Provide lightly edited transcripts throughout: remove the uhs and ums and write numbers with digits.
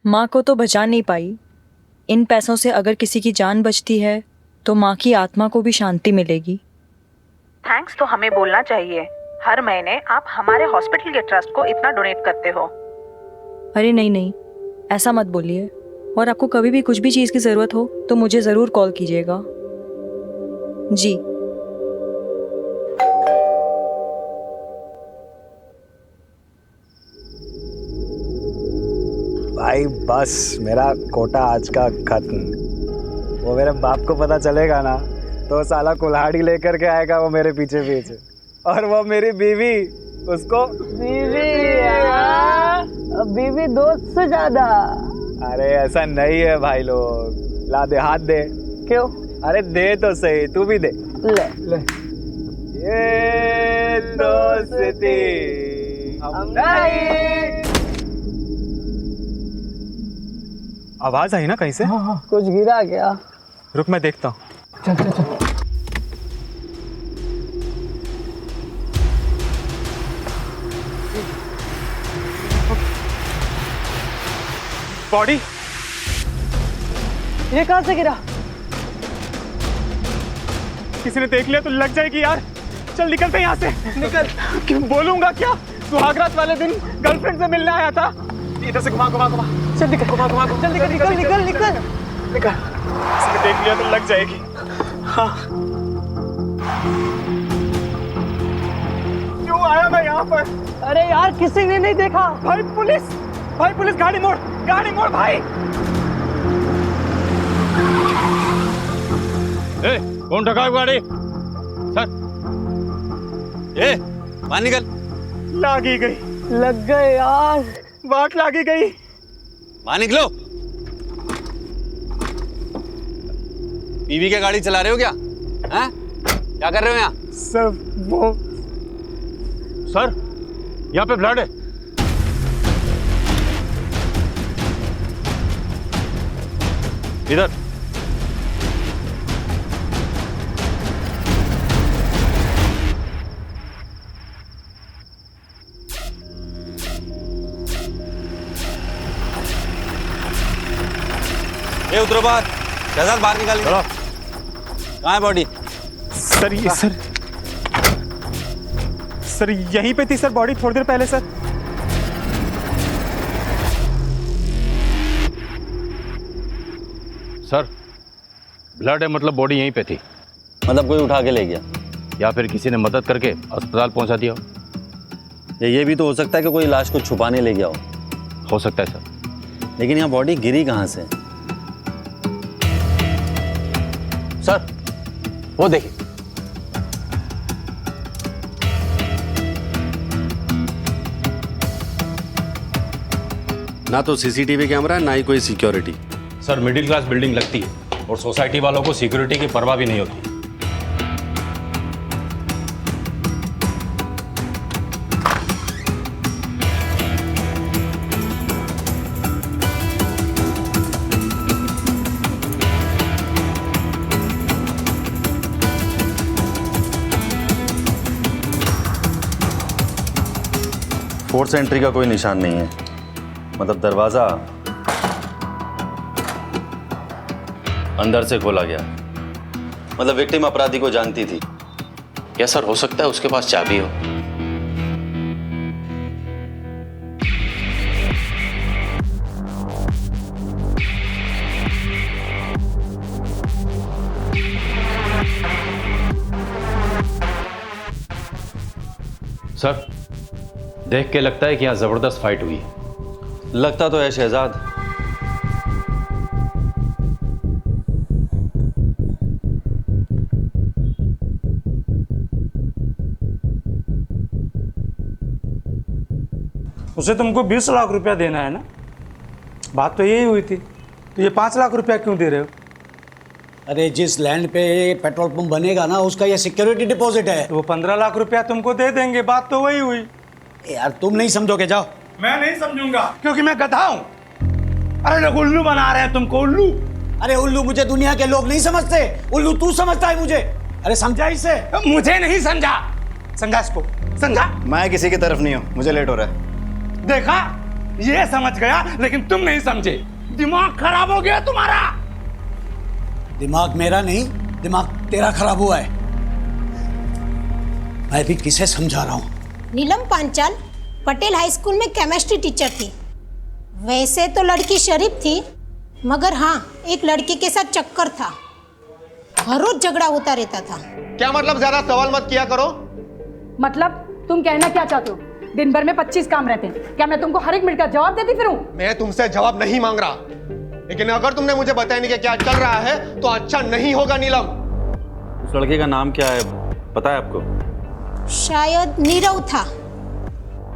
माँ को तो बचा नहीं पाई, इन पैसों से अगर किसी की जान बचती है तो माँ की आत्मा को भी शांति मिलेगी। थैंक्स तो हमें बोलना चाहिए। हर महीने आप हमारे हॉस्पिटल के ट्रस्ट को इतना डोनेट करते हो। अरे नहीं नहीं, ऐसा मत बोलिए। और आपको कभी भी कुछ भी चीज़ की ज़रूरत हो तो मुझे ज़रूर कॉल कीजिएगा। जी। भाई बस मेरा कोटा आज का खत्म। वो मेरे बाप को पता चलेगा ना तो साला कुल्हाड़ी लेकर के आएगा वो मेरे पीछे पीछे। और वो मेरी बीवी, उसको बीवी दोस्त से ज्यादा। अरे ऐसा नहीं है भाई लोग। ला दे, हाथ दे। क्यों? अरे दे तो सही, तू भी दे। ले ले। ये दोस्ती हम नहीं। आवाज आई ना कहीं से? हाँ, कुछ गिरा क्या? रुक मैं देखता हूँ। चल चल चल। बॉडी ये कहाँ से गिरा? किसी ने देख लिया तो लग जाएगी यार। चल निकलते यहाँ से। निकल। क्यों बोलूंगा क्या? सुहागरात वाले दिन गर्लफ्रेंड से मिलने आया था। इधर से घुमा घुमा घुमा। चल निकल, घुमा घुमा घुमा। चल निकल निकल निकल निकल निकल। किसी ने देख लिया तो लग जाएगी। हाँ। क्यों आया मैं यहाँ पर? अरे यार किसी ने नहीं देखा। भाई पुलिस, भाई पुलिस, गाड़ी मोड़, गाड़ी मोड़ भाई। ए, कौन ठगा गाड़ी? सर, ए, बाहर निकल। लागी गई। लग गए यार। बात लागी गई। बाहर निकलो। बीवी की गाड़ी चला रहे हो क्या? हैं? क्या कर रहे हो यहाँ? सर वो सर, यहाँ पे ब्लड है। इधर। ए उतरो बाहर। शहजाद बाहर निकालिए। कहाँ है बॉडी? सर, ये सर यहीं पे थी सर बॉडी थोड़ी देर पहले सर। सर, ब्लड है मतलब बॉडी यहीं पे थी। मतलब कोई उठा के ले गया या फिर किसी ने मदद करके अस्पताल पहुंचा दिया हो। या ये भी तो हो सकता है कि कोई लाश को छुपाने ले गया हो सकता है सर। लेकिन यहाँ बॉडी गिरी कहाँ से? सर, वो देखिए। ना तो सीसीटीवी कैमरा है ना ही कोई security. Sir, middle class building लगती है और सोसाइटी वालों को सिक्योरिटी की परवाह भी नहीं होती। फोर्स एंट्री का कोई निशान नहीं है। मतलब दरवाजा अंदर से खोला गया। मतलब विक्टिम अपराधी को जानती थी। या सर हो सकता है उसके पास चाबी हो। सर, देख के लगता है कि यहाँ जबरदस्त फाइट हुई है। लगता तो है शहजाद। उसे तुमको 20 लाख रुपया देना है ना? बात तो यही हुई थी। तो ये 5 लाख रुपया क्यों दे रहे हो? अरे जिस लैंड पे पेट्रोल पंप बनेगा ना उसका ये सिक्योरिटी डिपॉजिट है। तो वो 15 लाख रुपया तुमको दे देंगे। बात तो वही हुई। यार तुम नहीं समझोगे, जाओ। मैं नहीं समझूंगा क्योंकि मैं गधा हूं। अरे लोग उल्लू बना रहे हैं तुमको, उल्लू। अरे उल्लू मुझे दुनिया के लोग नहीं समझते, उल्लू तू समझता है मुझे। अरे समझा इसे। मुझे नहीं समझा, समझा इसको, समझा। मैं किसी की तरफ नहीं हूँ, मुझे लेट हो रहा है। देखा, ये समझ गया, लेकिन तुम नहीं समझे। दिमाग खराब हो गया तुम्हारा। दिमाग मेरा नहीं, दिमाग तेरा खराब हुआ है। मैं भी किसे समझा रहा हूँ। नीलम पांचाल पटेल हाई स्कूल में केमिस्ट्री टीचर थी। वैसे तो लड़की शरीफ थी, मगर हाँ, एक लड़के के साथ चक्कर था। हर रोज झगड़ा होता रहता था। क्या मतलब? ज्यादा सवाल मत किया करो। मतलब तुम कहना क्या चाहते हो? दिन भर में 25 काम रहते हैं, क्या मैं तुमको हर एक मिनट का जवाब देती फिरूं? मैं तुमसे जवाब नहीं मांग रहा, लेकिन अगर तुमने मुझे बताया नहीं कि क्या चल रहा है तो अच्छा नहीं होगा। नीलम, उस लड़के का नाम क्या है, पता है आपको? शायद नीरव था।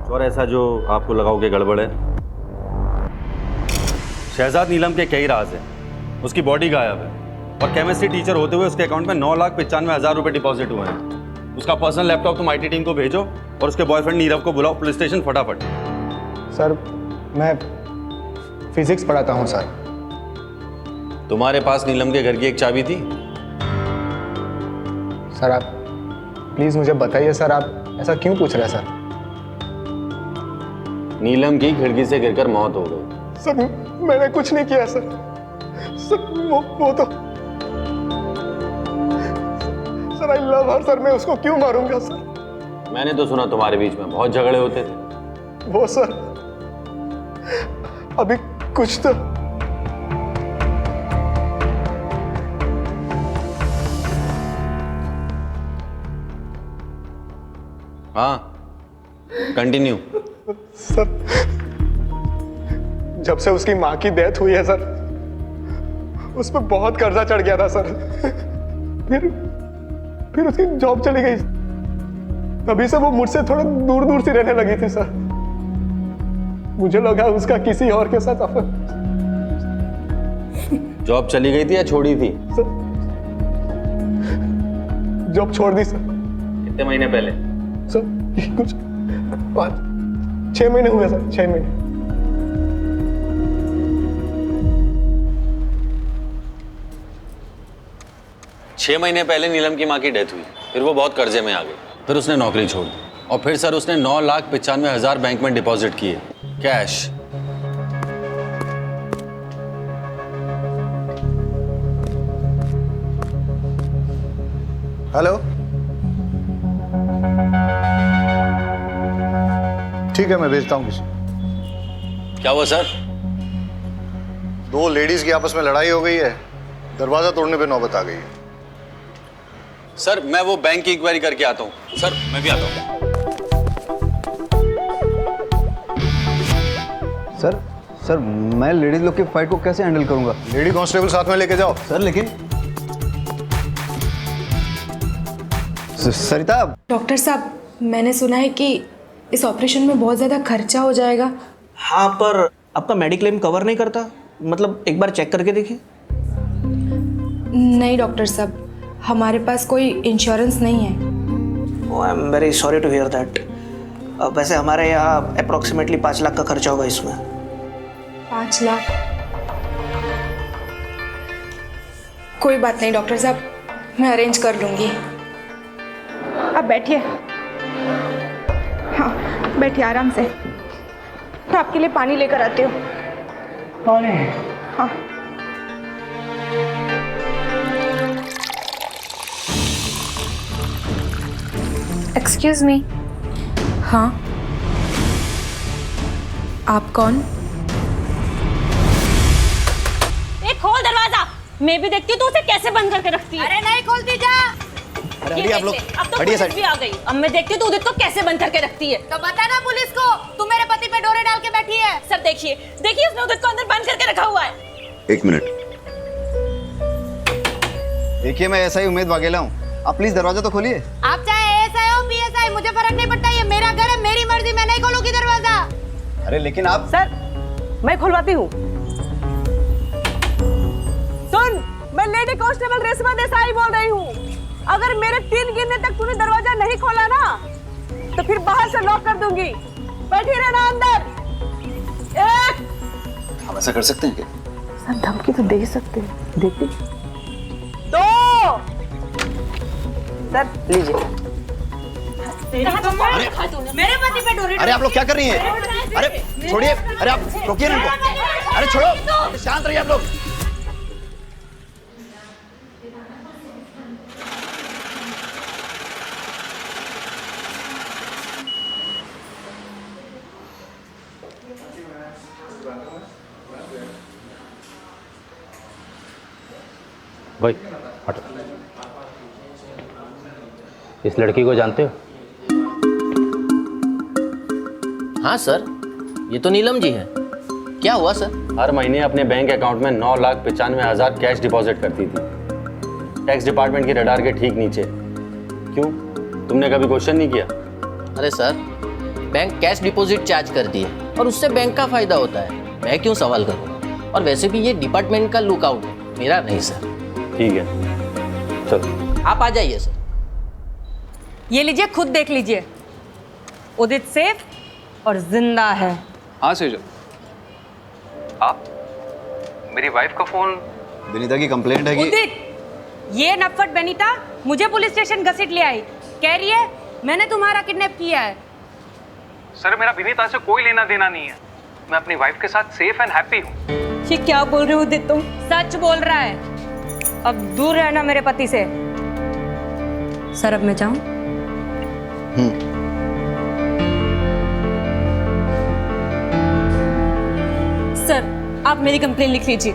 और ऐसा जो आपको लगाओ कि गड़बड़ है? शहजाद नीलम के कई राज हैं। उसकी बॉडी गायब है और केमिस्ट्री टीचर होते हुए उसके अकाउंट में 9,95,000 रुपए डिपॉजिट हुए हैं। उसका पर्सनल लैपटॉप तुम IT टीम को भेजो और उसके बॉयफ्रेंड नीरव को बुलाओ पुलिस स्टेशन फटाफट। सर मैं फिजिक्स पढ़ाता हूँ सर। तुम्हारे पास नीलम के घर की एक चाबी थी? सर आप प्लीज मुझे बताइए सर, आप ऐसा क्यों पूछ रहे हैं सर? नीलम की खिड़की से गिरकर मौत हो गई। सर मैंने कुछ नहीं किया सर। सर वो तो sir I love her sir, मैं उसको क्यों मारूंगा सर? मैंने तो सुना तुम्हारे बीच में बहुत झगड़े होते थे। वो सर अभी कुछ तो हाँ कंटिन्यू। सर जब से उसकी माँ की डेथ हुई है सर, उस पर बहुत कर्जा चढ़ गया था सर। फिर उसकी जॉब चली गई, तभी से वो मुझसे थोड़ा दूर दूर से रहने लगी थी सर। मुझे लगा उसका किसी और के साथ अफेयर। जॉब चली गई थी या छोड़ी थी? सर जॉब छोड़ दी सर। कितने महीने पहले? सर कुछ 6 महीने हुए सर, 6 महीने। छह महीने पहले नीलम की माँ की डेथ हुई, फिर वो बहुत कर्जे में आ गई, फिर उसने नौकरी छोड़ दी और फिर सर उसने 9,95,000 बैंक में डिपॉजिट किए कैश। हेलो, ठीक है मैं भेजता हूँ किसी। क्या हुआ सर? 2 लेडीज की आपस में लड़ाई हो गई है, दरवाजा तोड़ने पे नौबत आ गई है। सर मैं वो बैंक की इंक्वायरी करके आता हूँ। सर मैं भी आता हूँ। सर मैं लेडीज लोग की फाइट को कैसे हैंडल करूंगा? लेडी कांस्टेबल साथ में लेके जाओ। सर लेकिन सरिता। डॉक्टर साहब, मैंने सुना है कि इस ऑपरेशन में बहुत ज़्यादा खर्चा हो जाएगा। हाँ, पर आपका मेडिक्लेम कवर नहीं करता? मतलब एक बार चेक करके देखिए। नहीं डॉक्टर साहब, हमारे पास कोई इंश्योरेंस नहीं है। I am very sorry to hear that. वैसे हमारे यहाँ अप्रोक्सीमेटली 5 लाख का खर्चा होगा इसमें। 5 लाख? कोई बात नहीं डॉक्टर साहब, मैं अरेंज कर लूँगी। अब बैठिए। हाँ बैठिए आराम से। तो आपके लिए पानी लेकर आती हूँ। पानी? हाँ। Excuse me. हाँ, आप कौन? खोल दरवाजा। मैं भी देखती हूँ तू उसे कैसे बंद करके रखती है। अरे नहीं खोलती जा। अरे आप लोग अब तो पुलिस भी आ गई। अब मैं देखती हूँ तू उदित को कैसे बंद करके रखती है। तो बता ना पुलिस को, तू मेरे पति पे डोरे डाल के बैठी है। सर देखिए देखिए, उसने उदित को अंदर बंद करके रखा हुआ है। 1 मिनट। देखिए मैं ऐसा ही उम्मीद वाघेला हूँ, आप प्लीज दरवाजा तो खोलिए। आप चाहे एसआई हो पीएसआई, मुझे फर्क नहीं पड़ता। ये मेरा घर है, मेरी मर्जी, मैं नहीं खोलूंगी दरवाजा। अरे लेकिन आप। सर मैं खुलवाती हूँ। सुन, मैं लेडी कांस्टेबल रेशमा देसाई बोल रही हूँ। अगर मेरे 3 गिनने तक तूने दरवाजा नहीं खोला ना, तो फिर बाहर से लॉक कर दूंगी। बैठी रहना अंदर। 1। हम ऐसा कर सकते हैं क्या? सर धमकी तो दे सकते हैं, देखते। 2। सर लीजिए। मेरे पति पे डोरी। अरे आप लोग क्या कर रही हैं? अरे छोड़िए, अरे आप रोकिए ना इनको। अरे छोड़ो, शांत रहिए आप लोग। भाई हटो। इस लड़की को जानते हो? हाँ सर, ये तो नीलम जी है। क्या हुआ सर? हर महीने अपने बैंक अकाउंट में 9,95,000 कैश डिपॉजिट करती थी, टैक्स डिपार्टमेंट के रडार के ठीक नीचे। क्यों, तुमने कभी क्वेश्चन नहीं किया? अरे sir, bank cash deposit charge करती है और उससे बैंक का फायदा होता है, मैं क्यों सवाल करूँ? और वैसे भी ये डिपार्टमेंट का लुकआउट है, मेरा नहीं सर। ठीक है, चलो आप आ जाइए सर। ये लीजिए, खुद देख लीजिए। उदित सेफ और जिंदा है। हाँ सेजल, आप मेरी वाइफ का फोन। विनीता की कंप्लेंट है कि उदित, ये नफट बेनीता मुझे पुलिस स्टेशन घसीट ले आई, कह रही है मैंने तुम्हारा किडनैप किया है। सर, मेरा विनीता से कोई लेना देना नहीं है, मैं अपनी वाइफ के साथ सेफ एंड हैप्पी हूँ। ये क्या बोल रहे हो उदित तुम? सच बोल रहा है। अब दूर रहना मेरे पति से। सर अब मैं जाऊं? सर आप मेरी कंप्लेन लिख लीजिए।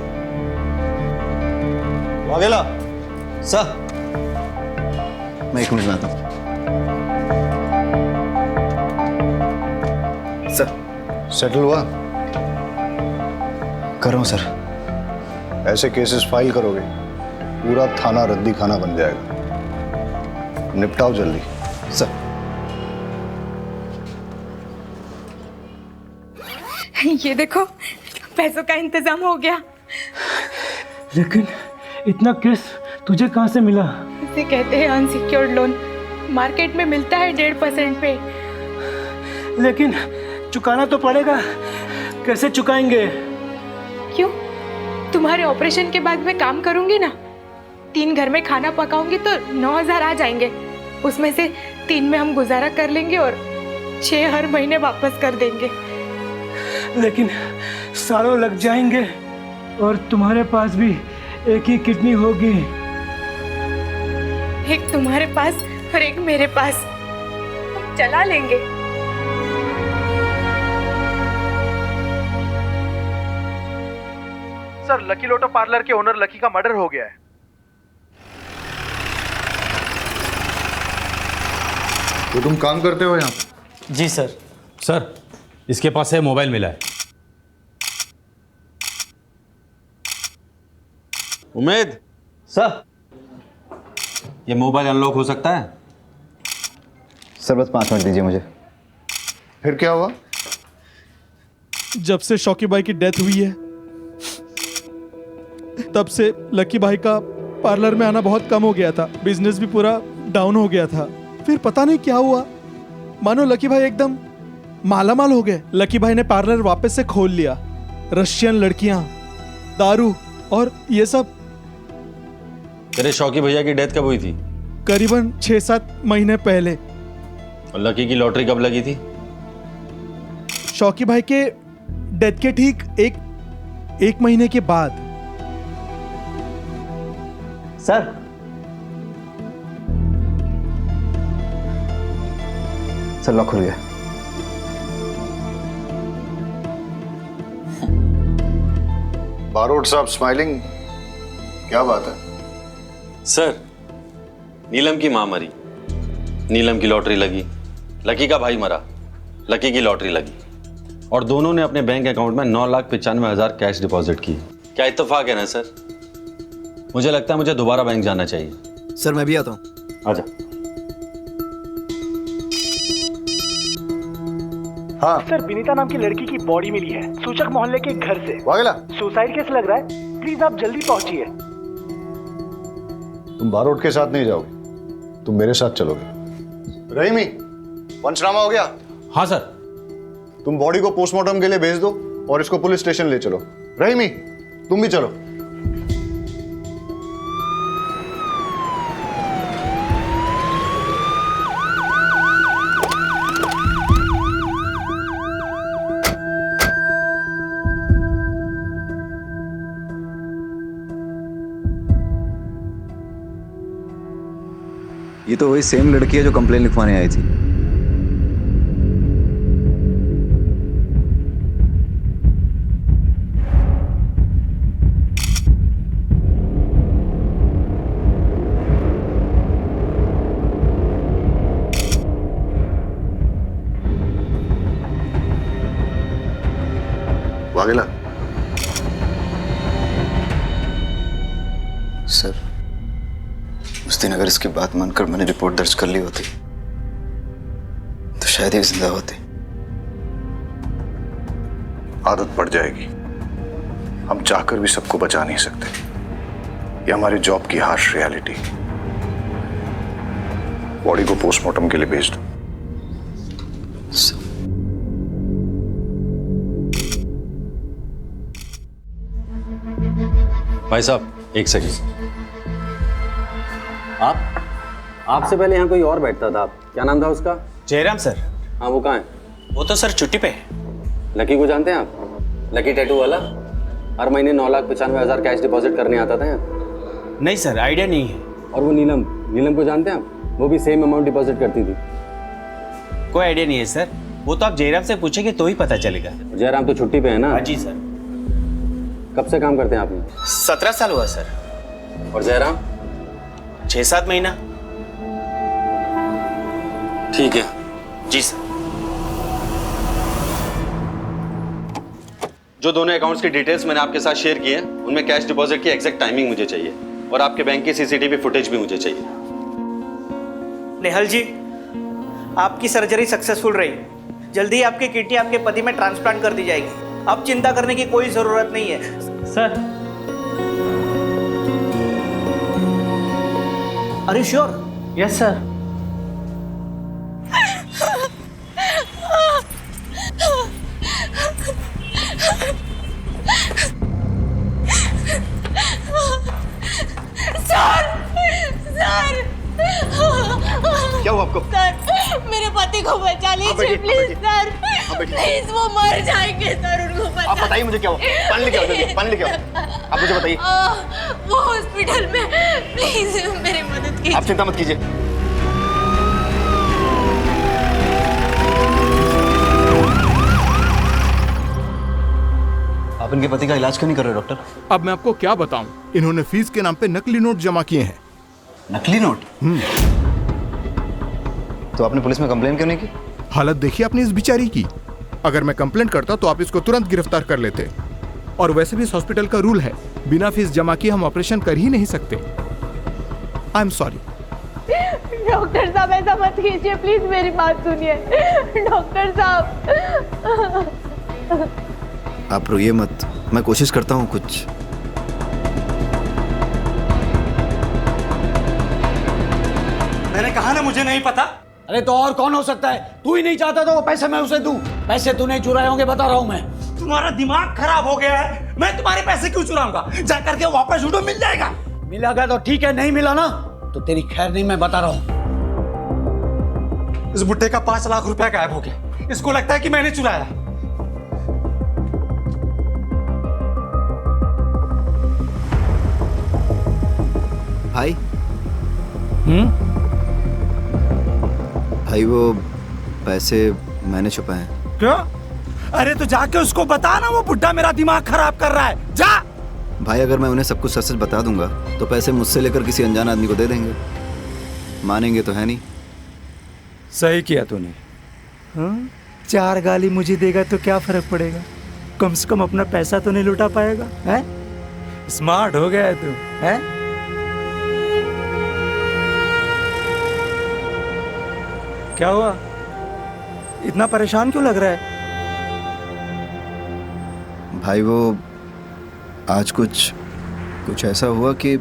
वाघेला सर, मैं 1 मिनट में आता हूँ। सर सेटल हुआ? कर रहा हूँ सर। ऐसे केसेस फाइल करोगे पूरा थाना रद्दी खाना बन जाएगा, निपटाओ जल्दी। सर ये देखो, पैसों का इंतजाम हो गया। लेकिन इतना केस तुझे कहाँ से मिला? इसे कहते हैं अनसिक्योर्ड लोन। मार्केट में मिलता है 1.5% पे। लेकिन चुकाना तो पड़ेगा, कैसे चुकाएंगे? क्यों? तुम्हारे ऑपरेशन के बाद मैं काम करूंगी ना, 3 घर में खाना पकाऊंगी तो 9,000 आ जाएंगे। उसमें से 3 में हम गुजारा कर लेंगे और 6 हर महीने वापस कर देंगे। लेकिन सालों लग जाएंगे और तुम्हारे पास भी एक ही किडनी होगी। एक तुम्हारे पास और एक मेरे पास, हम चला लेंगे। सर, लकी लोटो पार्लर के ओनर लकी का मर्डर हो गया है। तो तुम काम करते हो यहाँ? जी सर। सर, इसके पास से मोबाइल मिला है। उमेद सर, ये मोबाइल अनलॉक हो सकता है? सर बस 5 मिनट दीजिए मुझे। फिर क्या हुआ? जब से शौकी भाई की डेथ हुई है तब से लकी भाई का पार्लर में आना बहुत कम हो गया था, बिजनेस भी पूरा डाउन हो गया था। फिर पता नहीं क्या हुआ, मानो लकी भाई एकदम मालामाल हो गए। लकी भाई ने पार्लर वापस से खोल लिया। रशियन लड़कियां, दारू और ये सब। तेरे शौकी भैया की डेथ कब हुई थी? करीबन 6-7 महीने पहले। और लकी की लॉटरी कब लगी थी? शौकी भाई के डेथ के ठीक एक महीने के बाद। सर सर लॉक खुल गया। बारोट साहब स्माइलिंग, क्या बात है? सर, नीलम की मां मरी, नीलम की लॉटरी लगी, लकी का भाई मरा, लकी की लॉटरी लगी, और दोनों ने अपने बैंक अकाउंट में 9,95,000 कैश डिपॉजिट की। क्या इत्तेफाक है ना सर? मुझे लगता है मुझे दोबारा बैंक जाना चाहिए। सर मैं भी आता हूँ। आजा। हाँ सर, विनीता नाम की लड़की की बॉडी मिली है सूचक मोहल्ले के घर से। वाघेला, सुसाइड केस लग रहा है, प्लीज आप जल्दी पहुंचिए। तुम बारोट के साथ नहीं जाओगे, तुम मेरे साथ चलोगे। रहीमी, पंचनामा हो गया? हाँ सर। तुम बॉडी को पोस्टमार्टम के लिए भेज दो और इसको पुलिस स्टेशन ले चलो। रहीमी, तुम भी चलो। ये तो वही सेम लड़की है जो कंप्लेन लिखवाने आई थी। वाघेला सर, उस दिन अगर इसकी बात मानकर मैंने रिपोर्ट दर्ज कर ली होती तो शायद ये जिंदा होती। आदत पड़ जाएगी। हम चाहकर भी सबको बचा नहीं सकते। ये हमारे जॉब की हार्श रियलिटी। बॉडी को पोस्टमार्टम के लिए भेज दो। भाई साहब एक सेकंड। आपसे पहले यहाँ कोई और बैठता था। क्या नाम था उसका? जयराम सर। हाँ, वो कहाँ है? वो तो सर छुट्टी पे है। लकी को जानते हैं आप? लकी टैटू वाला, हर महीने 9,95,000 कैश डिपॉजिट करने आता था यहाँ। नहीं सर, आइडिया नहीं है। और वो नीलम को जानते हैं आप? वो भी सेम अमाउंट डिपॉजिट करती थी। कोई आइडिया नहीं है सर। वो तो आप जयराम से पूछेंगे तो ही पता चलेगा। जयराम तो छुट्टी पे है ना? जी सर। कब से काम करते हैं आप में? 17 साल हुआ सर। और जयराम? 6-7 महीना। ठीक है। जी सर। जो दोनों अकाउंट्स की डिटेल्स मैंने आपके साथ शेयर की है, उनमें कैश डिपॉजिट की एग्जैक्ट टाइमिंग मुझे चाहिए और आपके बैंक की सीसीटीवी फुटेज भी मुझे चाहिए। नेहल जी, आपकी सर्जरी सक्सेसफुल रही। जल्दी ही आपकी किडनी आपके पति में ट्रांसप्लांट कर दी जाएगी। अब चिंता करने की कोई जरूरत नहीं है। Sir, are you sure? Yes sir. क्या हुआ आपको? सर, मेरे पति को बचा लीजिए प्लीज सर। प्लीज, वो मर जाएंगे सर, उनको बचा। आप बताइए मुझे क्या हुआ। पानी लेके आओ जल्दी, पानी लेके आओ। आप मुझे बताइए। वो हॉस्पिटल में, प्लीज मेरी मदद कीजिए। आप चिंता मत कीजिए। आप इनके पति का इलाज क्यों नहीं कर रहे डॉक्टर? अब मैं आपको क्या बताऊं, इन्होंने फीस के नाम पे नकली नोट जमा किए हैं। नकली नोट? तो आपने पुलिस में कंप्लेन क्यों नहीं की? हालत देखिए आपने इस बिचारी की। अगर मैं कंप्लेंट करता तो आप इसको तुरंत गिरफ्तार कर लेते। और वैसे भी इस हॉस्पिटल का रूल है, बिना फीस जमा किए हम ऑपरेशन कर ही नहीं सकते। I am sorry. डॉक्टर साहब, ऐसा मत कीजिए प्लीज, मेरी बात सुनिए। डॉक्टर साहब। आप रोइए मत, मैं कोशिश करता हूँ कुछ। मैंने कहा ना मुझे नहीं पता। अरे तो और कौन हो सकता है? तू ही नहीं चाहता तो वो पैसे मैं उसे दूं। पैसे तूने चुराए होंगे, बता रहा हूं मैं। तुम्हारा दिमाग खराब हो गया है। मैं तुम्हारे पैसे क्यों चुराऊंगा? जा करके वापस उठो, मिल जाएगा। मिलेगा तो ठीक है, नहीं मिला ना तो तेरी खैर नहीं, मैं बता रहा हूं। इस बुड्ढे का 5 लाख रुपया गायब हो गया। इसको लगता है कि मैंने चुराया। भाई भाई, वो पैसे मैंने छुपाए हैं। क्या? अरे तो जाके उसको बता ना, वो बुड्ढा मेरा दिमाग खराब कर रहा है। जा। भाई, अगर मैं उन्हें सब कुछ सच सच बता दूंगा तो पैसे मुझसे लेकर किसी अनजान आदमी को दे देंगे। मानेंगे तो है नहीं। सही किया तूने। हाँ? 4 गाली मुझे देगा तो क्या फर्क पड़ेगा? कम से कम अपना पैसा तो नहीं लुटा पाएगा। है? स्मार्ट हो गया है तू। है? क्या हुआ? इतना परेशान क्यों लग रहा है? भाई, वो आज कुछ ऐसा हुआ कि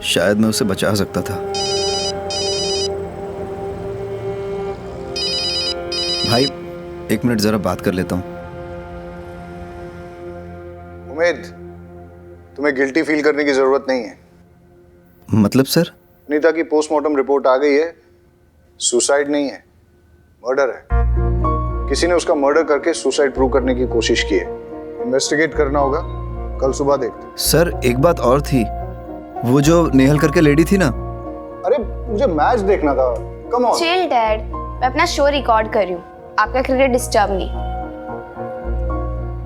शायद मैं उसे बचा सकता था। भाई, 1 मिनट जरा बात कर लेता हूँ। उम्मीद, तुम्हें गिल्टी फील करने की जरूरत नहीं है। मतलब सर? नीता की पोस्टमार्टम रिपोर्ट आ गई है। सुसाइड नहीं है, मर्डर है। किसी ने उसका मर्डर करके सुसाइड प्रूव करने की कोशिश की है। इन्वेस्टिगेट करना होगा, कल सुबह देखते। सर, एक बात और थी। वो जो नेहल करके लेडी थी ना। अरे मुझे मैच देखना था, कम ऑन। चिल डैड, मैं अपना शो रिकॉर्ड कर रही हूँ, आपका क्रिकेट डिस्टर्ब नहीं।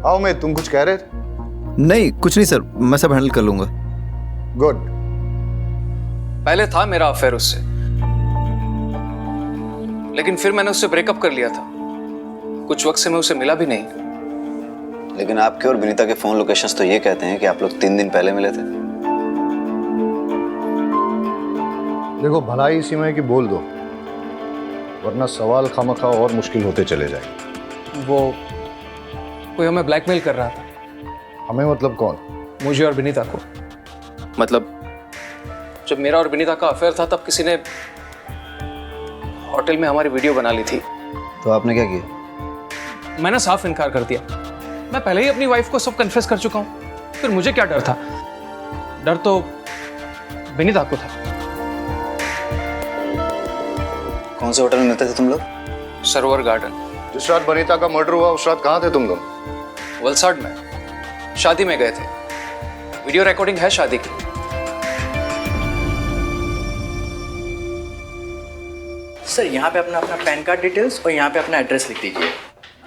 आओ मैं, तुम कुछ कह रहे थे? नहीं कुछ नहीं सर, मैं सब हैंडल कर लूंगा। गुड। पहले था मेरा अफेयर उससे, लेकिन फिर मैंने उससे ब्रेकअप कर लिया था। कुछ वक्त से मैं उसे मिला भी नहीं। लेकिन आपके और विनीता के फोन लोकेशंस तो ये कहते हैं कि आप लोग 3 दिन पहले मिले थे। देखो भलाई इसी में कि बोल दो, वरना सवाल खामखा और मुश्किल होते चले जाएंगे। वो कोई हमें ब्लैकमेल कर रहा था। हमें मतलब कौन? मुझे और विनीता को। मतलब जब मेरा और विनीता का अफेयर था तब किसी ने होटल में हमारी वीडियो बना ली थी। तो आपने क्या किया? मैंने साफ इनकार कर दिया। मैं पहले ही अपनी वाइफ को सब कन्फेस कर चुका हूँ, फिर मुझे क्या डर था? डर तो विनीता को था। कौन से होटल में मिलते थे तुम लोग? सरोवर गार्डन। जिस रात वनीता का मर्डर हुआ उस रात कहाँ थे तुम लोग? वलसाड में शादी में गए थे। वीडियो रिकॉर्डिंग है शादी की। सर यहाँ पे अपना पैन कार्ड डिटेल्स और यहाँ पे अपना एड्रेस लिख दीजिए।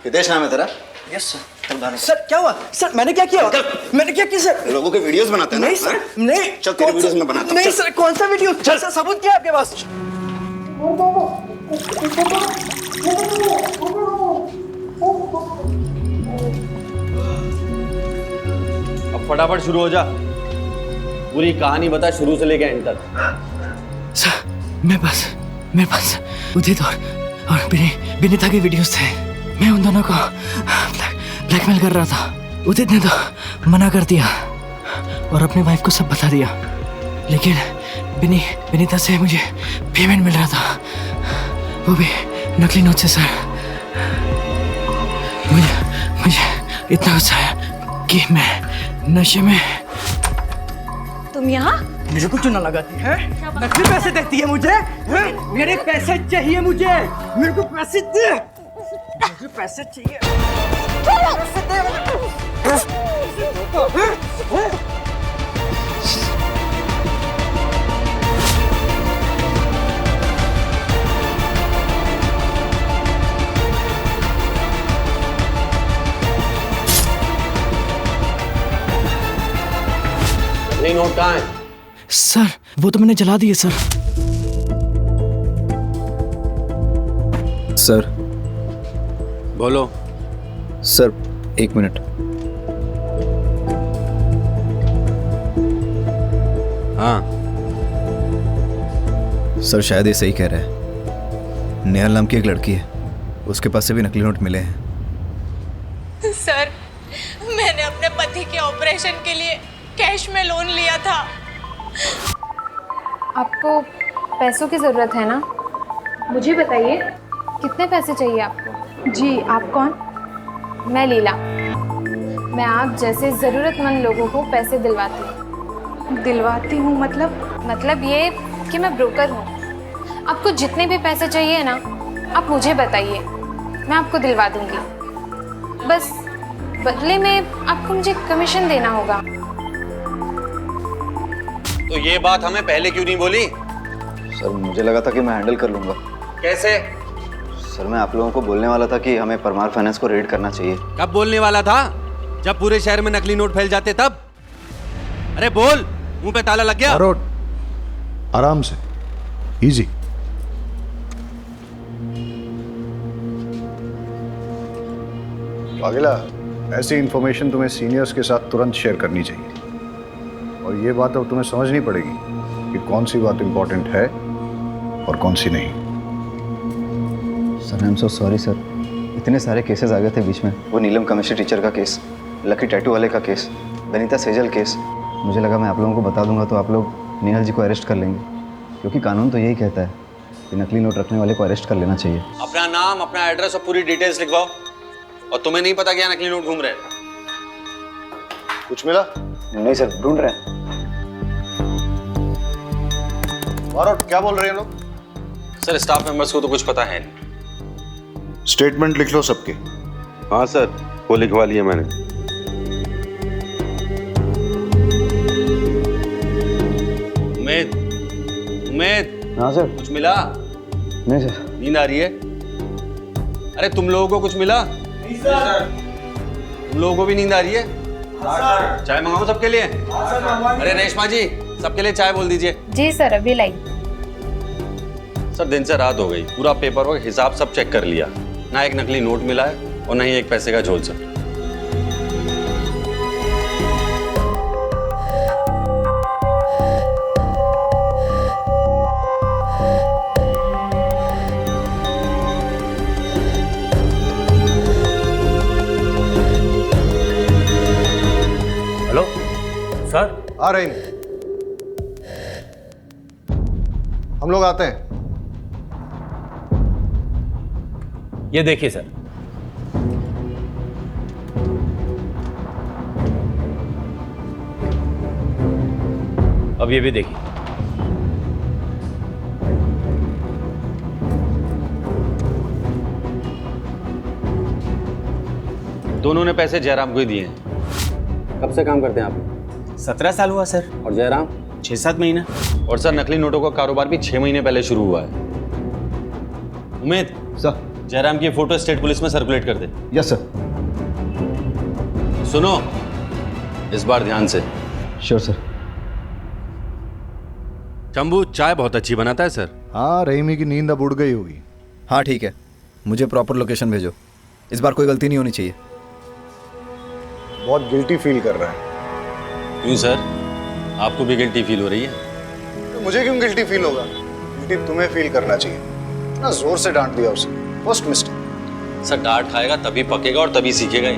हितेश नाम है तेरा? Yes sir. सर क्या हुआ? सर मैंने क्या किया? मैंने क्या किया सर? लोगों के वीडियोस बनाते हैं ना? नहीं सर, नहीं। चल तेरे वीडियोस में बनाता हूं। नहीं सर, कौन सा वीडियो? चल सर, सबूत क्या है आपके पास? अब फटाफट शुरू हो जा, पूरी कहानी बता शुरू से लेकर एंड तक। सर मेरे पास उदित और विनीता के वीडियोस थे। मैं उन दोनों को ब्लैकमेल कर रहा था। उदित ने तो मना कर दिया और अपनी वाइफ को सब बता दिया, लेकिन विनीता से मुझे पेमेंट मिल रहा था, वो भी नकली नोट से। सर मुझे इतना गुस्सा है कि मैं नशे में। तुम यहाँ? मुझे कुछ ना लगाती है? नकली पैसे देती है मुझे? मेरे पैसे चाहिए मुझे, मेरे को पैसे दे, मुझे पैसे चाहिए। पैसे दे नहीं, नोट कहाँ है? सर वो तो मैंने जला दिए सर। सर बोलो। Sir 1 minute. हाँ सर शायद ये सही कह रहा है। नेहल नाम की एक लड़की है, उसके पास से भी नकली नोट मिले हैं। सर मैंने अपने पति के ऑपरेशन के लिए कैश में लोन लिया था। आपको पैसों की ज़रूरत है ना? मुझे बताइए कितने पैसे चाहिए आपको? जी आप कौन? मैं लीला। मैं आप जैसे ज़रूरतमंद लोगों को पैसे दिलवाती हूँ। दिलवाती हूँ मतलब ये कि मैं ब्रोकर हूँ। आपको जितने भी पैसे चाहिए ना, आप मुझे बताइए, मैं आपको दिलवा दूँगी। बस बदले में आपको मुझे कमीशन देना होगा। तो ये बात हमें पहले क्यों नहीं बोली? सर मुझे लगा था कि मैं हैंडल कर लूंगा। कैसे? सर मैं आप लोगों को बोलने वाला था कि हमें परमार फाइनेंस को रेड करना चाहिए। कब बोलने वाला था? जब पूरे शहर में नकली नोट फैल जाते तब। अरे बोल, मुंह पे ताला लग गया। आराम से, इजी। पागला, ऐसी इंफॉर्मेशन तुम्हें सीनियर्स के साथ तुरंत शेयर करनी चाहिए, और ये बात अब तुम्हें समझनी पड़ेगी कि कौन सी बात इंपॉर्टेंट है और कौन सी नहीं। Sir I am so sorry sir, इतने सारे केसेस आ गए थे बीच में। वो नीलम केमिस्ट्री टीचर का केस, लकी टैटू वाले का केस, वनीता सेजल केस। मुझे लगा मैं आप लोगों को बता दूंगा तो आप लोग नेहल जी को अरेस्ट कर लेंगे, क्योंकि कानून तो यही कहता है कि नकली नोट रखने वाले को अरेस्ट कर लेना चाहिए। अपना नाम, अपना एड्रेस और पूरी डिटेल्स लिखवाओ। और तुम्हें नहीं पता क्या नकली नोट घूम रहे हैं? कुछ मिला? नहीं सर, ढूंढ रहे हैं। क्या बोल रहे हैं लोग? सर स्टाफ मेंबर्स को तो कुछ पता है नहीं। स्टेटमेंट लिख लो सबके। हाँ सर, वो लिखवा लिया मैंने। उम्मीद। हाँ सर। कुछ मिला? नहीं सर। नींद आ रही है? अरे तुम लोगों को कुछ मिला? नहीं सर। तुम लोगों को भी नींद आ रही है? हाँ सर। चाय मंगाऊं सबके लिए? हाँ सर। अरे रेशमा जी, सबके लिए चाय बोल दीजिए। जी सर, अभी लाई। सर दिन से रात हो गई, पूरा पेपर वर्क हिसाब सब चेक कर लिया, ना एक नकली नोट मिला है और ना ही एक पैसे का झोल सर। Hello sir. आ रही, हम लोग आते हैं। ये देखिए सर। अब ये भी देखिए। दोनों ने पैसे जयराम को ही दिए हैं। कब से काम करते हैं आप? 17 साल हुआ सर। और जयराम? 6-7 महीना। और सर नकली नोटों का कारोबार भी 6 महीने पहले शुरू हुआ है। उम्मीद सर, जयराम की फोटो स्टेट पुलिस में सर्कुलेट कर दे। Yes sir. सुनो, इस बार ध्यान से। Sure sir. शंभू चाय बहुत अच्छी बनाता है सर। हाँ, रहीमी की नींद अब उड़ गई होगी। हाँ ठीक है, मुझे प्रॉपर लोकेशन भेजो, इस बार कोई गलती नहीं होनी चाहिए। बहुत गिल्टी फील कर रहा है। क्यों सर, आपको भी गिल्टी फील हो रही है? तो मुझे क्यों गिल्टी फील होगा? गिल्टी तुम्हें फील करना चाहिए ना। जोर से डांट दिया उसे, फर्स्ट मिस्टेक। सर डांट खाएगा तभी पकेगा और तभी सीखेगा ही।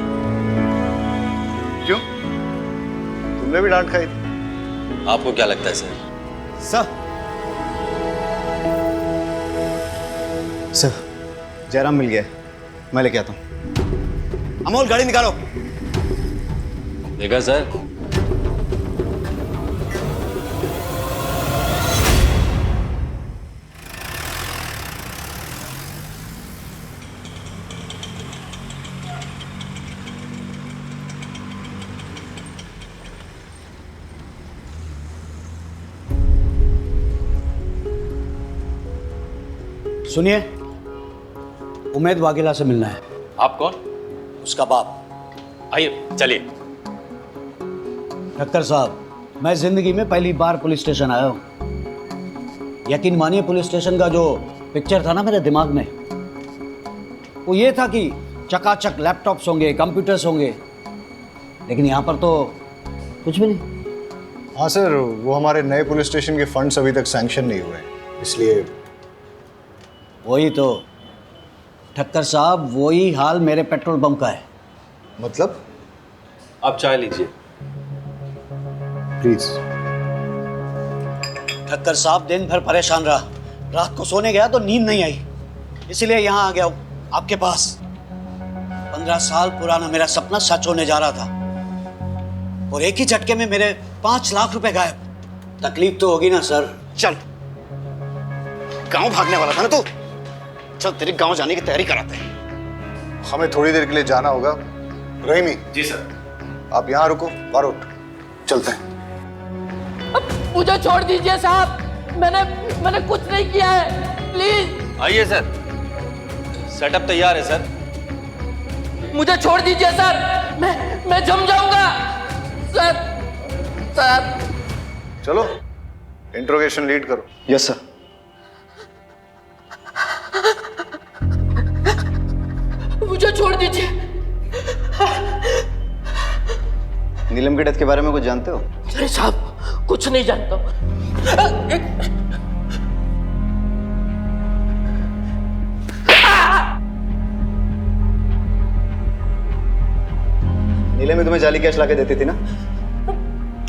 क्यों, तुमने भी डांट खाई थी? आपको क्या लगता है सर? सर, जयराम मिल गया है, मैं लेके आता हूँ। अमोल गाड़ी निकालो। देखा सर, सुनिए, उमेद वाघेला से मिलना है। आप कौन? उसका बाप। आइए चलिए। ठक्कर साहब, मैं जिंदगी में पहली बार पुलिस स्टेशन आया हूँ। यकीन मानिए, पुलिस स्टेशन का जो पिक्चर था ना मेरे दिमाग में, वो ये था कि चकाचक लैपटॉप्स होंगे, कंप्यूटर्स होंगे, लेकिन यहाँ पर तो कुछ भी नहीं। हाँ सर, वो हमारे नए पुलिस स्टेशन के फंड्स अभी तक सैंक्शन नहीं हुए, इसलिए। वही तो ठक्कर साहब, वही हाल मेरे पेट्रोल पंप का है। मतलब? आप चाय लीजिए प्लीज। ठक्कर साहब, दिन भर परेशान रहा, रात को सोने गया तो नींद नहीं आई, इसीलिए यहाँ आ गया हूँ आपके पास। 15 साल पुराना मेरा सपना सच होने जा रहा था और एक ही झटके में मेरे 5 लाख रुपए गायब। तकलीफ तो होगी ना सर। चल, गांव भागने वाला था ना तू? चल तेरे गांव जाने की तैयारी कराते हैं। हमें थोड़ी देर के लिए जाना होगा। रहीमी। जी सर। आप यहाँ रुको, बारूद चलते हैं। मुझे छोड़ दीजिए साहब, मैंने कुछ नहीं किया है, प्लीज। आइए सर, सेटअप तैयार है सर। मुझे छोड़ दीजिए सर, मैं जम जाऊंगा सर। चलो, इंट्रोगेशन लीड करो। Yes sir. मुझे छोड़ दीजिए। नीलम की डेथ के बारे में कुछ जानते हो? अरे साहब, कुछ नहीं जानता। नीलम में तुम्हें जाली कैश लाके देती थी ना?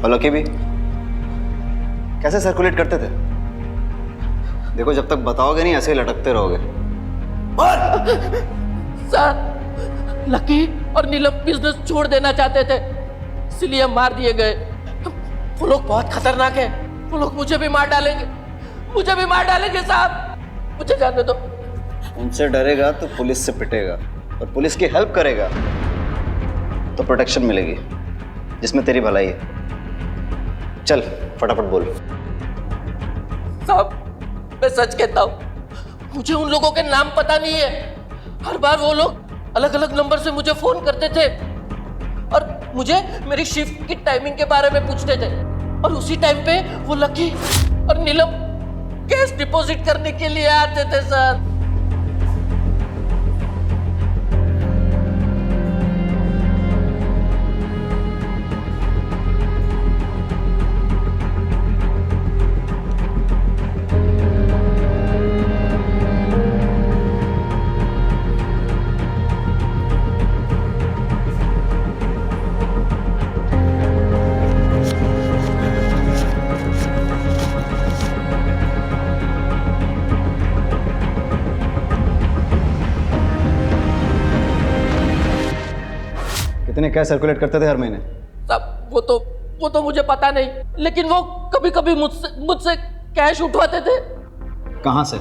और लकी भी कैसे सर्कुलेट करते थे? देखो, जब तक बताओगे नहीं ऐसे ही लटकते रहोगे। सर, लकी और नीलम बिजनेस छोड़ देना चाहते थे, इसलिए मार दिए गए। वो लोग बहुत खतरनाक है, वो लोग मुझे भी मार डालेंगे साहब, मुझे जाने दो। उनसे डरेगा तो पुलिस से पिटेगा, और पुलिस की हेल्प करेगा तो प्रोटेक्शन मिलेगी, जिसमें तेरी भलाई है। चल फटाफट बोल। साहब, मैं सच कहता हूँ, मुझे उन लोगों के नाम पता नहीं है। हर बार वो लोग अलग अलग नंबर से मुझे फोन करते थे और मुझे मेरी शिफ्ट की टाइमिंग के बारे में पूछते थे, और उसी टाइम पे वो लकी और नीलम कैश डिपॉजिट करने के लिए आते थे सर। कितने कैश सर्कुलेट करते थे हर महीने? साहब वो तो मुझे पता नहीं, लेकिन वो कभी कभी मुझसे कैश उठवाते थे। कहाँ से?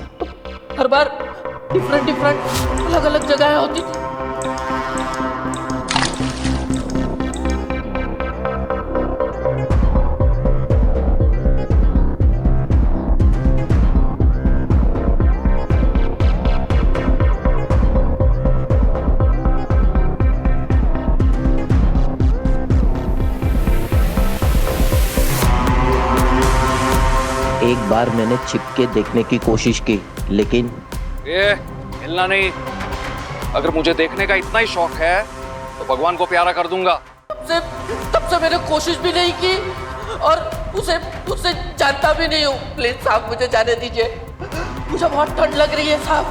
हर बार डिफरेंट अलग अलग जगह होती थी। एक बार मैंने छिप के देखने की कोशिश की, लेकिन ये हिलना नहीं। अगर मुझे देखने का इतना ही शौक है तो भगवान को प्यारा कर दूंगा। तब से मैंने कोशिश भी नहीं की और उसे जानता भी नहीं हूँ। प्लीज साहब मुझे जाने दीजिए, मुझे बहुत ठंड लग रही है साहब,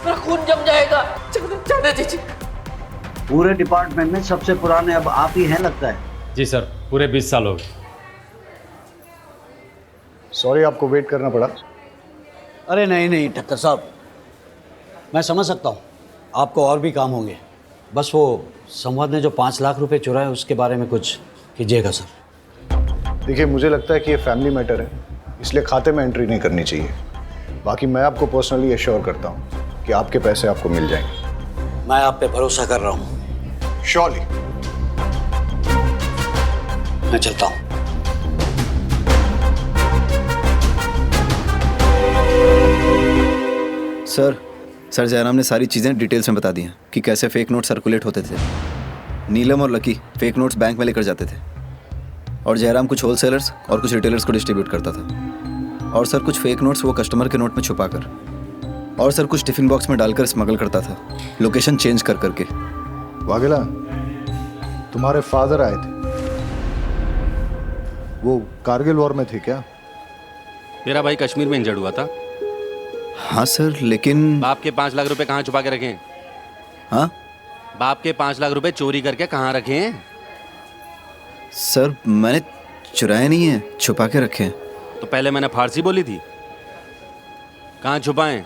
मेरा खून जम जाएगा, जाने दीजिए। पूरे डिपार्टमेंट में सबसे पुराने अब आप ही हैं लगता है। जी सर, पूरे 20 साल हो गए। सॉरी आपको वेट करना पड़ा। अरे नहीं ठक्कर साहब, मैं समझ सकता हूँ आपको और भी काम होंगे। बस वो संवाद ने जो 5 लाख रुपए चुराए उसके बारे में कुछ कीजिएगा सर। देखिए, मुझे लगता है कि ये फैमिली मैटर है, इसलिए खाते में एंट्री नहीं करनी चाहिए। बाकी मैं आपको पर्सनली एश्योर करता हूँ कि आपके पैसे आपको मिल जाएंगे। मैं आप पे भरोसा कर रहा हूँ। श्योरली। मैं चलता हूँ। सर जयराम ने सारी चीज़ें डिटेल्स में बता दी हैं कि कैसे फेक नोट सर्कुलेट होते थे। नीलम और लकी फेक नोट्स बैंक में लेकर जाते थे और जयराम कुछ होलसेलर्स और कुछ रिटेलर्स को डिस्ट्रीब्यूट करता था। और सर कुछ फेक नोट्स वो कस्टमर के नोट में छुपाकर, और सर कुछ टिफिन बॉक्स में डालकर स्मगल करता था, लोकेशन चेंज कर करके। वाघेला, तुम्हारे फादर आए थे, वो कारगिल वॉर में थे क्या? मेरा भाई कश्मीर में इंजर्ड हुआ था। हाँ सर, लेकिन बाप के 5 लाख रुपए कहाँ छुपा के रखे हैं? हाँ, बाप के 5 लाख रुपए चोरी करके कहाँ रखे हैं? सर मैंने चुराए नहीं है, छुपा के रखे हैं। तो पहले मैंने फारसी बोली थी, कहाँ छुपाएं?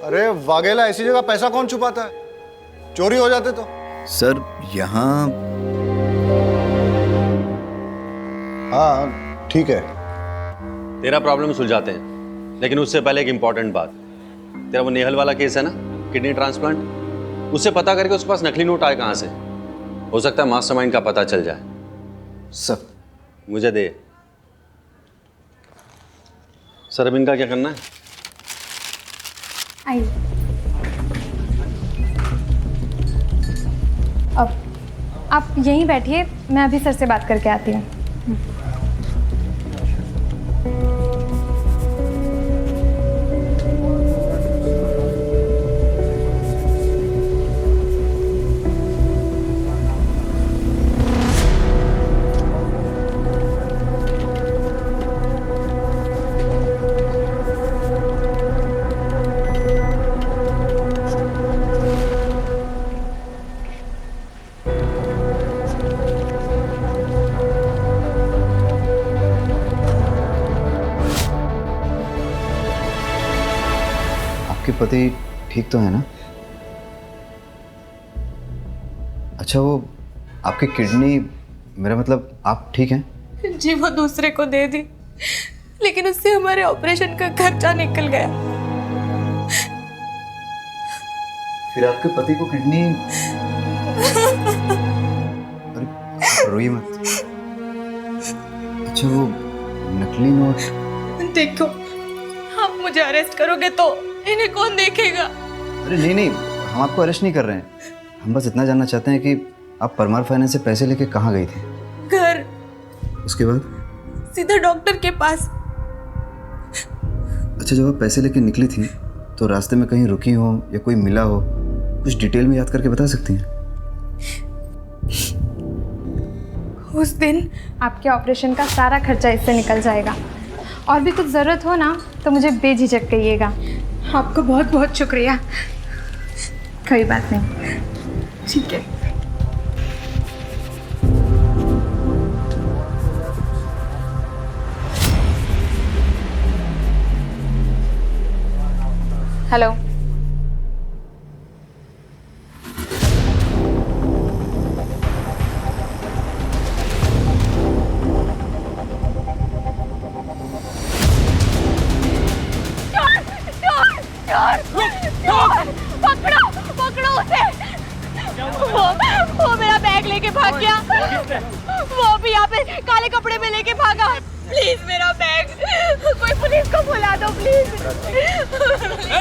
अरे वाघेला, ऐसी जगह पैसा कौन छुपाता है? चोरी हो जाते तो। सर यहाँ, हाँ ठीक है, तेरा प्रॉब्लम सुलझाते हैं, लेकिन उससे पहले एक इंपॉर्टेंट बात। तेरा वो नेहल वाला केस है ना, किडनी ट्रांसप्लांट, उससे पता करके उसके पास नकली नोट आए कहाँ से। हो सकता है मास्टरमाइंड का पता चल जाए। सर मुझे दे। सर अब इनका क्या करना है? आइए। अब आप यहीं बैठिए, मैं अभी सर से बात करके आती हूँ। आपके पति ठीक तो है ना? अच्छा, वो आपकी किडनी, मेरा मतलब आप ठीक हैं? जी वो दूसरे को दे दी, लेकिन उससे हमारे ऑपरेशन का खर्चा निकल गया। फिर आपके पति को किडनी। अरे रोइए मत। अच्छा वो नकली नोट। देखो, आप मुझे अरेस्ट करोगे तो इन्हें कौन देखेगा? अरे नहीं नहीं, हम आपको अरेस्ट नहीं कर रहे हैं। हम बस इतना जानना चाहते हैं कि आप परमार फाइनेंस से पैसे लेके कहाँ गई थी? घर। उसके बाद? सीधा डॉक्टर के पास। अच्छा, जब आप पैसे लेके निकली थी तो रास्ते में कहीं रुकी हो या कोई मिला हो, कुछ डिटेल में याद करके बता सकती हैं? उस दिन आपके ऑपरेशन का सारा खर्चा इससे निकल जाएगा। और भी कुछ ज़रूरत हो ना तो मुझे बेझिझक कहिएगा। आपका बहुत बहुत शुक्रिया। कोई बात नहीं। ठीक है। हेलो। पकड़ो पकड़ो उसे। वो मेरा बैग लेके भाग गया। वो भी यहाँ पे काले कपड़े में लेके भागा। प्लीज मेरा बैग, कोई पुलिस को बुला दो प्लीज।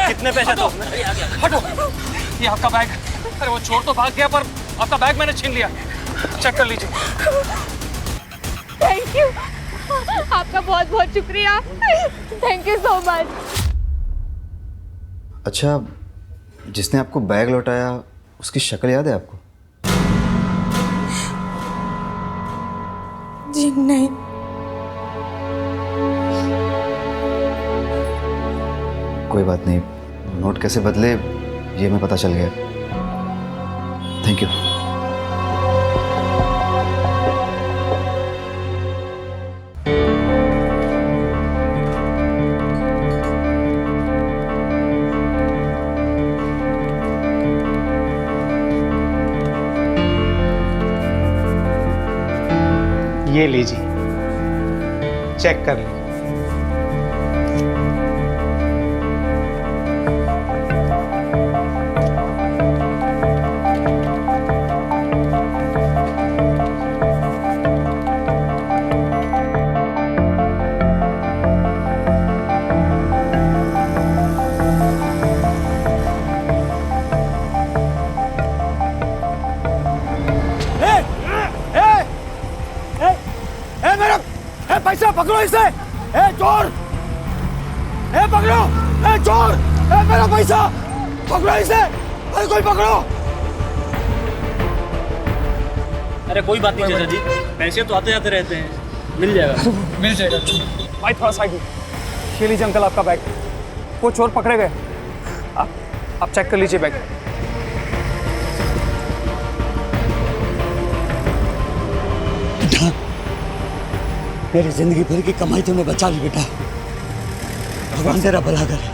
कितने पैसे दो? हटो, ये आपका बैग। अरे वो चोर तो भाग गया पर आपका बैग मैंने छीन लिया। चेक कर लीजिए। थैंक यू, आपका बहुत बहुत शुक्रिया। Thank you so much. अच्छा, जिसने आपको बैग लौटाया उसकी शक्ल याद है आपको? जी नहीं। कोई बात नहीं, नोट कैसे बदले ये हमें पता चल गया। Thank you. ये लीजिए, चेक कर लीजिए। पैसा पकड़ो इसे। ए चोर, ए पकड़ो, ए चोर, ए मेरा पैसा पकड़ो इसे। अरे कोई पकड़ो। अरे कोई बात नहीं चाचा जी, पैसे तो आते जाते रहते हैं, मिल जाएगा। मिल जाएगा। भाई थोड़ा साइड में। ये लीजिए अंकल आपका बैग। वो चोर पकड़े गए। आप चेक कर लीजिए बैग। मेरी जिंदगी भर की कमाई तुमने बचा ली बेटा। भगवान तेरा भला करे।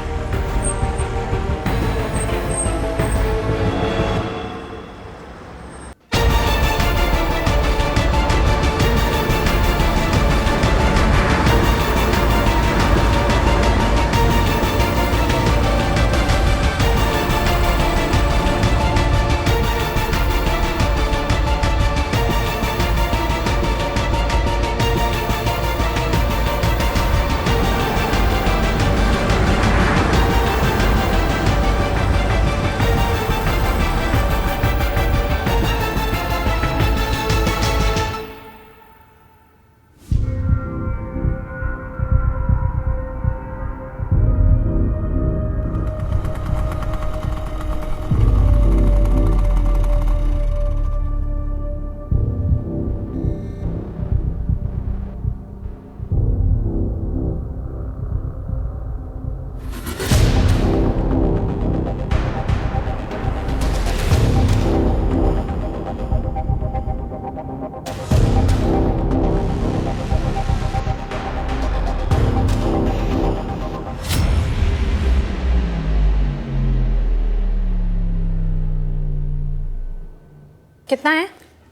कितना है?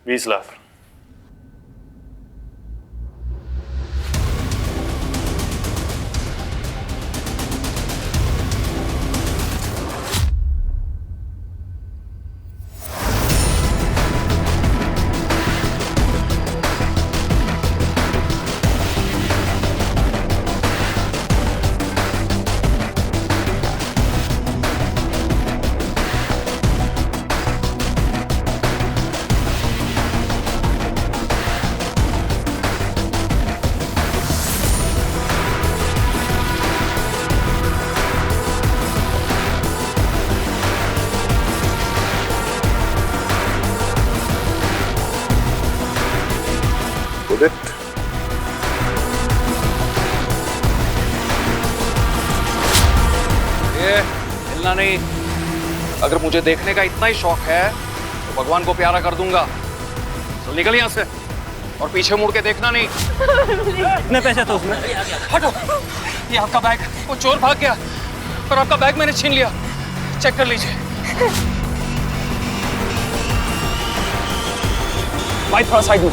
20 लाख। बोलना नहीं। अगर मुझे देखने का इतना ही शौक है तो भगवान को प्यारा कर दूंगा। चल निकल यहाँ से और पीछे मुड़ के देखना नहीं। कितने पैसे थे उसमें? हटो, ये आपका बैग। वो चोर भाग गया पर आपका बैग मैंने छीन लिया। चेक कर लीजिए। भाई थोड़ा साइड में।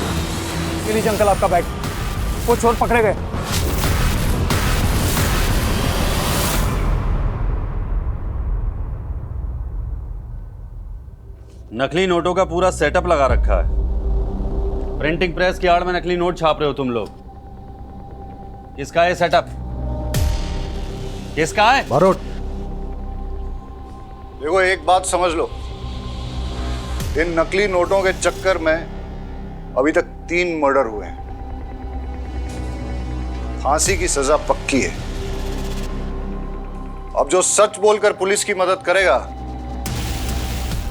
ये लीजिए अंकल आपका बैग। वो चोर पकड़े गए। नकली नोटों का पूरा सेटअप लगा रखा है। प्रिंटिंग प्रेस की आड़ में नकली नोट छाप रहे हो तुम लोग। किसका है सेटअप? किसका है? बारोट, देखो एक बात समझ लो, इन नकली नोटों के चक्कर में अभी तक 3 मर्डर हुए हैं। फांसी की सजा पक्की है। अब जो सच बोलकर पुलिस की मदद करेगा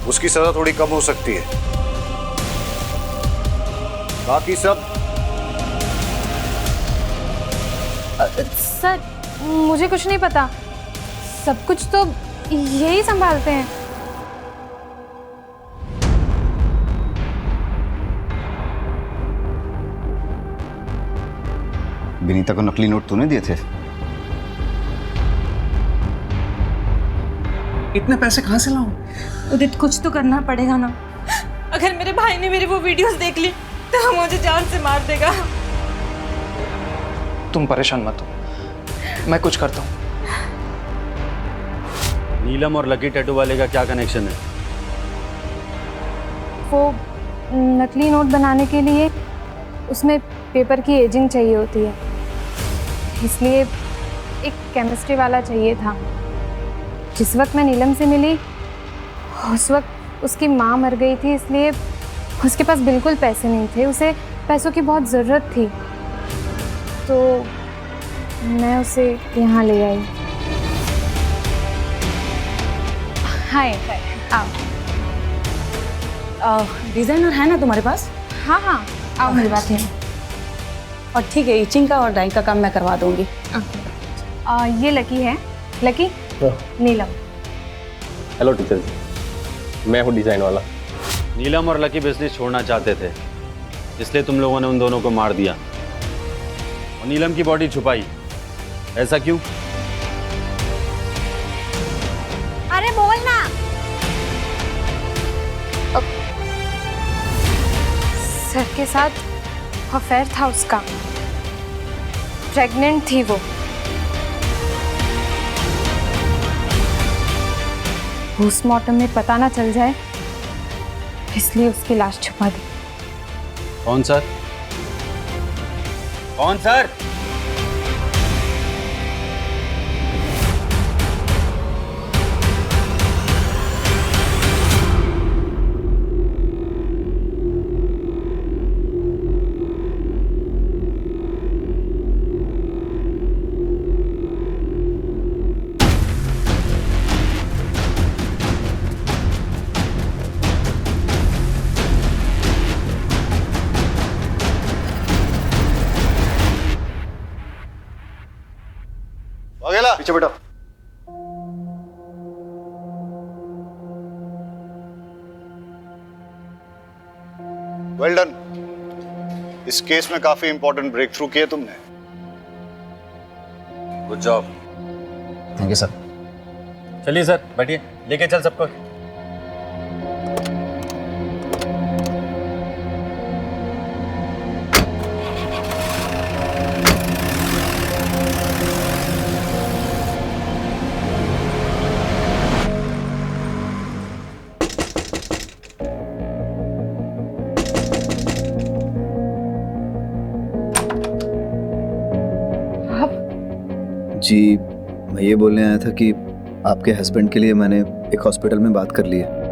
उसकी सजा थोड़ी कम हो सकती है। बाकी सब सर मुझे कुछ नहीं पता, सब कुछ तो यही संभालते हैं। विनीता को नकली नोट तूने दिए थे? इतने पैसे कहाँ से लाऊं? उदित कुछ तो करना पड़ेगा ना। अगर मेरे भाई ने मेरी वो वीडियोस देख ली तो मुझे जान से मार देगा। तुम परेशान मत हो, मैं कुछ करता हूँ। नीलम और लकी टैटू वाले का क्या कनेक्शन है? वो नकली नोट बनाने के लिए उसमें पेपर की एजिंग चाहिए होती है, इसलिए एक केमिस्ट्री वाला चाहिए था। जिस वक्त मैं नीलम से मिली उस वक्त उसकी माँ मर गई थी, इसलिए उसके पास बिल्कुल पैसे नहीं थे। उसे पैसों की बहुत ज़रूरत थी, तो मैं उसे यहाँ ले आई। हाय, आओ। डिज़ाइनर है ना तुम्हारे पास? हाँ हाँ, आओ मेरी बात है। और ठीक है, इचिंग का और डाइंग का काम मैं करवा दूंगी। ये लकी है। लकी, नीलम। हेलो टीचर जी, मैं हूँ डिजाइन वाला। नीलम और लकी बिजनेस छोड़ना चाहते थे, इसलिए तुम लोगों ने उन दोनों को मार दिया और नीलम की बॉडी छुपाई। ऐसा क्यों? अरे बोल ना। सर के साथ अफेयर था उसका, प्रेग्नेंट थी वो। पोस्टमार्टम में पता ना चल जाए इसलिए उसकी लाश छुपा दी। कौन सर? कौन सर? अगला पीछे बेटा। Well done. इस केस में काफी इंपॉर्टेंट ब्रेक थ्रू किए तुमने। Good job. Thank you sir. चलिए सर, बैठिए, लेके चल सबको। जी, मैं ये बोलने आया था कि आपके हस्बैंड के लिए मैंने एक हॉस्पिटल में बात कर ली है।